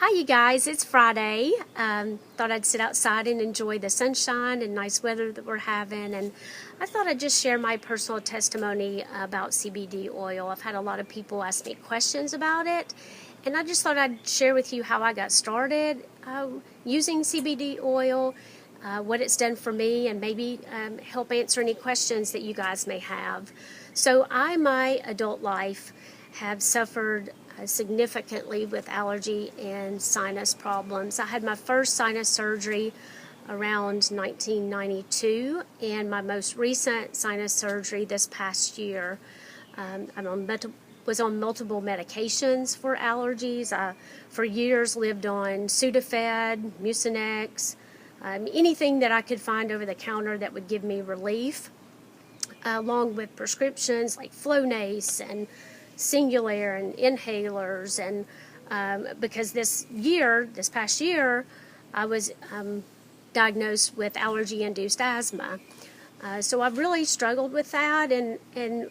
Hi, you guys. It's Friday. Thought I'd sit outside and enjoy the sunshine and nice weather that we're having. And I thought I'd just share my personal testimony about CBD oil. I've had a lot of people ask me questions about it. And I just thought I'd share with you how I got started using CBD oil, what it's done for me, and maybe help answer any questions that you guys may have. So my adult life, have suffered significantly with allergy and sinus problems. I had my first sinus surgery around 1992, and my most recent sinus surgery this past year. Was on multiple medications for allergies. For years lived on Sudafed, Mucinex, anything that I could find over the counter that would give me relief, along with prescriptions like Flonase and Singular and inhalers. And because this past year, I was diagnosed with allergy-induced asthma. So I've really struggled with that, and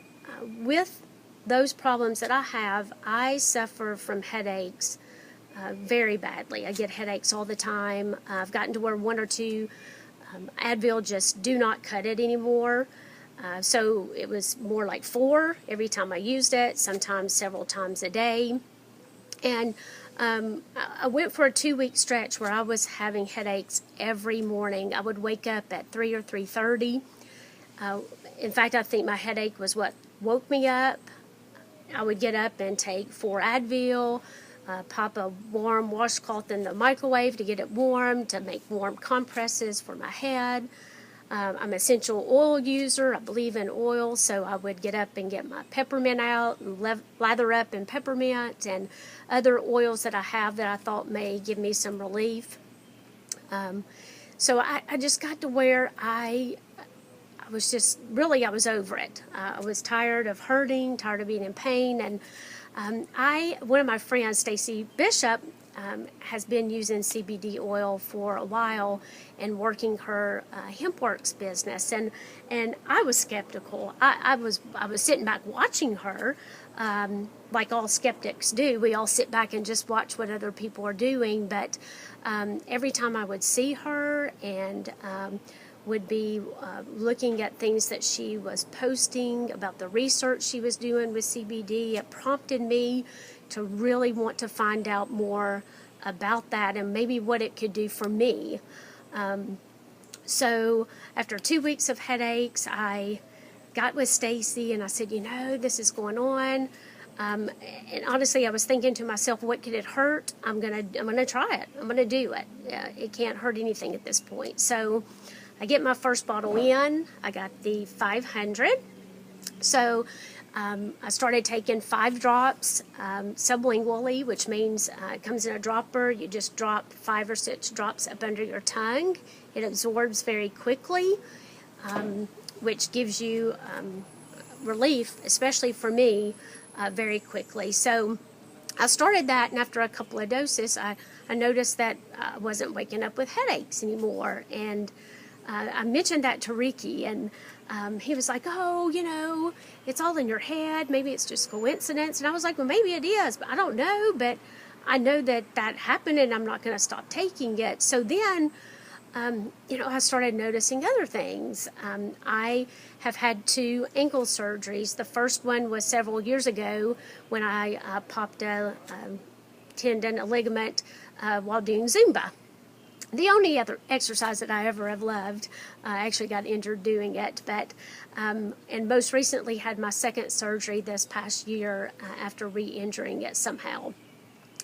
with those problems that I have, I suffer from headaches very badly. I get headaches all the time. I've gotten to where one or two Advil just do not cut it anymore. So it was more like 4 every time I used it, sometimes several times a day. And I went for a 2-week stretch where I was having headaches every morning. I would wake up at 3 or 3:30. In fact, I think my headache was what woke me up. I would get up and take 4 Advil, pop a warm washcloth in the microwave to get it warm, to make warm compresses for my head. I'm an essential oil user. I believe in oil, so I would get up and get my peppermint out and lather up in peppermint and other oils that I have that I thought may give me some relief. So I just got to where I was just, really, I was over it. I was tired of hurting, tired of being in pain, and one of my friends, Stacy Bishop, has been using CBD oil for a while and working her HempWorks business, and I was skeptical. I was sitting back watching her, like all skeptics do. We all sit back and just watch what other people are doing. But every time I would see her and would be looking at things that she was posting about the research she was doing with CBD, it prompted me to really want to find out more about that and maybe what it could do for me. So after 2 weeks of headaches, I got with Stacy and I said, this is going on. And honestly, I was thinking to myself, what could it hurt? I'm gonna try it. I'm gonna do it. It can't hurt anything at this point. So I get my first bottle in. I got the 500. So I started taking 5 drops sublingually, which means it comes in a dropper. You just drop 5 or 6 drops up under your tongue. It absorbs very quickly, which gives you relief, especially for me, very quickly. So I started that, and after a couple of doses, I noticed that I wasn't waking up with headaches anymore. And I mentioned that to Ricky, and he was like, it's all in your head. Maybe it's just coincidence. And I was like, well, maybe it is, but I don't know. But I know that happened, and I'm not going to stop taking it. So then, I started noticing other things. I have had 2 ankle surgeries. The first one was several years ago when I popped a tendon, a ligament, while doing Zumba. The only other exercise that I ever have loved. I actually got injured doing it, but and most recently had my second surgery this past year after re-injuring it somehow.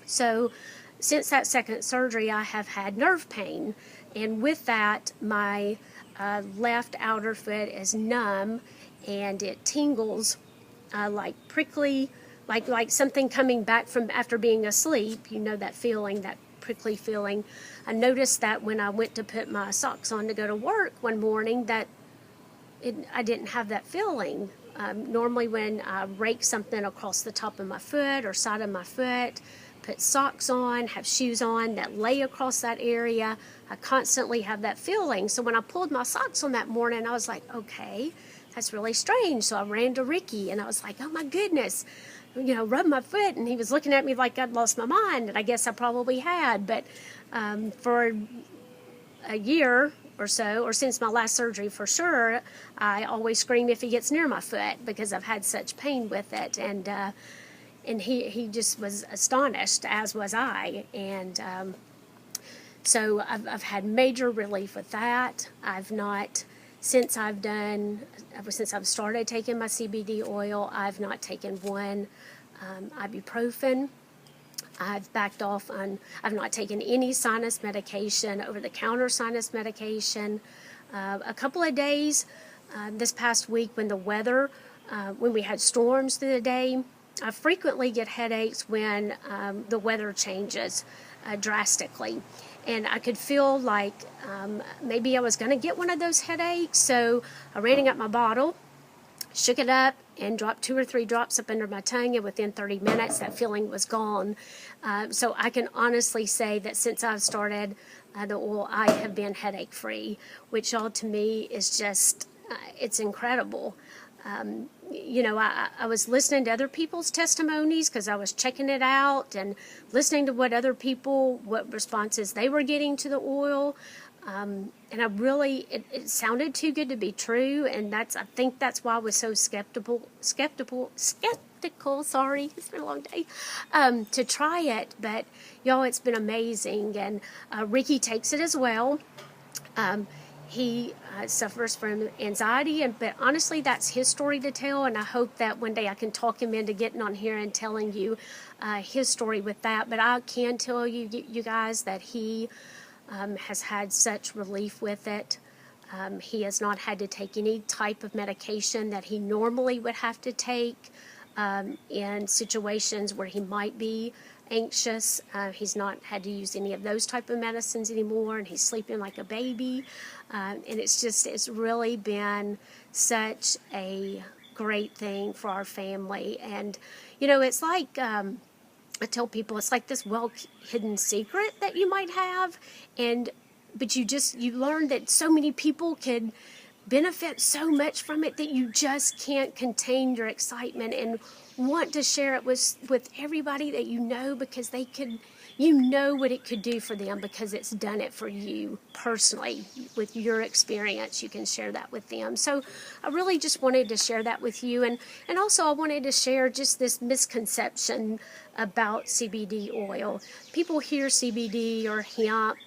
So since that second surgery, I have had nerve pain, and with that, my left outer foot is numb, and it tingles like prickly, like something coming back from after being asleep. That feeling, that prickly feeling. I noticed that when I went to put my socks on to go to work one morning, that I didn't have that feeling. Normally when I rake something across the top of my foot or side of my foot, put socks on, have shoes on that lay across that area, I constantly have that feeling. So when I pulled my socks on that morning, I was like, okay, that's really strange. So I ran to Ricky and I was like, oh my goodness, rub my foot, and he was looking at me like I'd lost my mind, and I guess I probably had. But for a year or so, or since my last surgery for sure, I always scream if he gets near my foot because I've had such pain with it. And he just was astonished, as was I. And so I've had major relief with that. I've not, since ever since I've started taking my CBD oil, I've not taken one ibuprofen. I've backed off on, I've not taken any sinus medication, over-the-counter sinus medication. A couple of days this past week when the weather, when we had storms through the day, I frequently get headaches when the weather changes drastically. And I could feel like maybe I was going to get one of those headaches. So I ran and got my bottle, shook it up, and dropped 2 or 3 drops up under my tongue, and within 30 minutes that feeling was gone. So I can honestly say that since I've started the oil, I have been headache free, which all to me is just, it's incredible. I was listening to other people's testimonies because I was checking it out and listening to what responses they were getting to the oil. And it sounded too good to be true, and I think that's why I was so skeptical, sorry, it's been a long day, to try it. But y'all, it's been amazing. And Ricky takes it as well. He suffers from anxiety, but honestly, that's his story to tell, and I hope that one day I can talk him into getting on here and telling you his story with that. But I can tell you guys, that he has had such relief with it. He has not had to take any type of medication that he normally would have to take in situations where he might be anxious. He's not had to use any of those type of medicines anymore, and he's sleeping like a baby. And it's really been such a great thing for our family. And, it's like, I tell people, it's like this well-hidden secret that you might have, but you learn that so many people could benefit so much from it that you just can't contain your excitement and want to share it with everybody that you know, because what it could do for them, because it's done it for you personally with your experience. You can share that with them. So I really just wanted to share that with you. And also I wanted to share just this misconception about CBD oil. People hear CBD or hemp,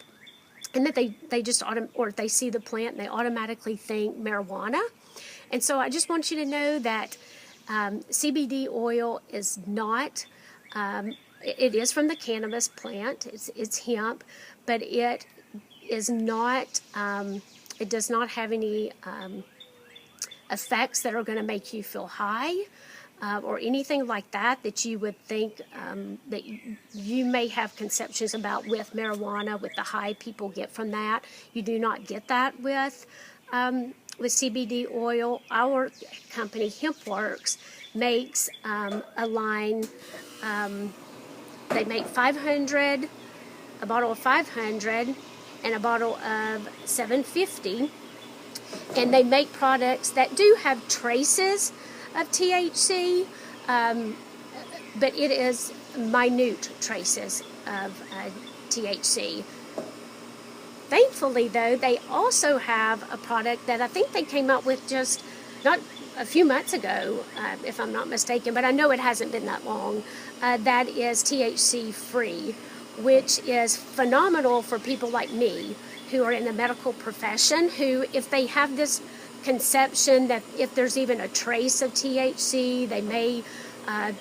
and that they just or they see the plant and they automatically think marijuana. And so I just want you to know that CBD oil is not, it is from the cannabis plant, it's hemp, but it is not, it does not have any effects that are going to make you feel high or anything like that you would think that you may have conceptions about with marijuana, with the high people get from that. You do not get that with CBD oil. Our company, HempWorks, makes a line. They make a bottle of 500 and a bottle of 750. And they make products that do have traces of THC, but it is minute traces of THC. Thankfully, though, they also have a product that I think they came up with just not a few months ago, if I'm not mistaken, but I know it hasn't been that long, that is THC free, which is phenomenal for people like me who are in the medical profession, who, if they have this conception that if there's even a trace of THC, they may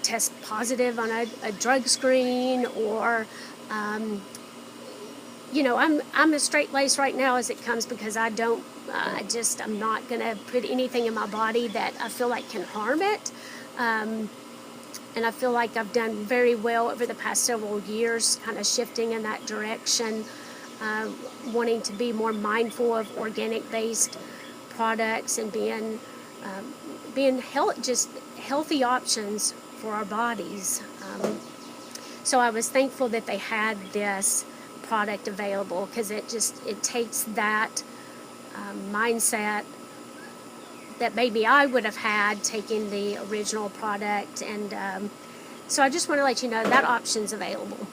test positive on a drug screen, or I'm a straight lace right now as it comes, because I'm not going to put anything in my body that I feel like can harm it. And I feel like I've done very well over the past several years, kind of shifting in that direction, wanting to be more mindful of organic-based products and being just healthy options for our bodies. So I was thankful that they had this product available, because it takes that mindset that maybe I would have had taking the original product, and So I just want to let you know that option's available.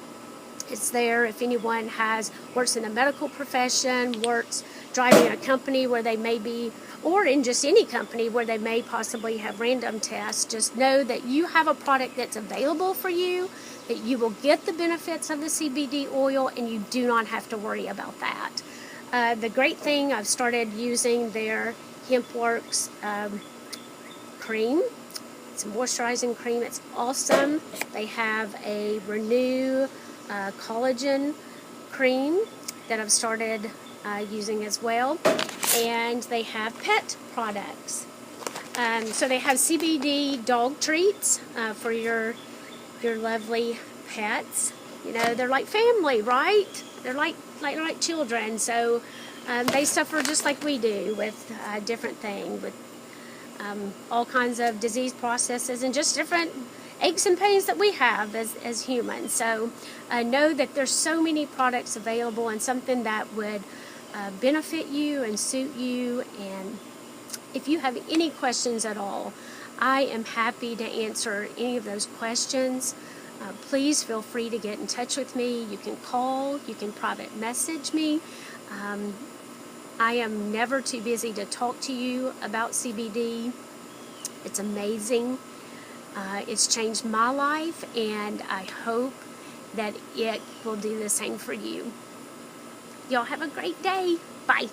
It's there if anyone works in the medical profession, works driving a company where they may be, or in just any company where they may possibly have random tests. Just know that you have a product that's available for you, that you will get the benefits of the CBD oil, and you do not have to worry about that. The great thing, I've started using their HempWorks cream. It's a moisturizing cream. It's awesome. They have a Renew collagen cream that I've started using as well. And they have pet products. So they have CBD dog treats for your lovely pets. You know, they're like family, right? They're like children. So they suffer just like we do with different things, with all kinds of disease processes and just different aches and pains that we have as humans. So know that there's so many products available, and something that would benefit you and suit you. And if you have any questions at all, I am happy to answer any of those questions. Please feel free to get in touch with me. You can call, you can private message me. I am never too busy to talk to you about CBD. It's amazing. It's changed my life, and I hope that it will do the same for you. Y'all have a great day. Bye.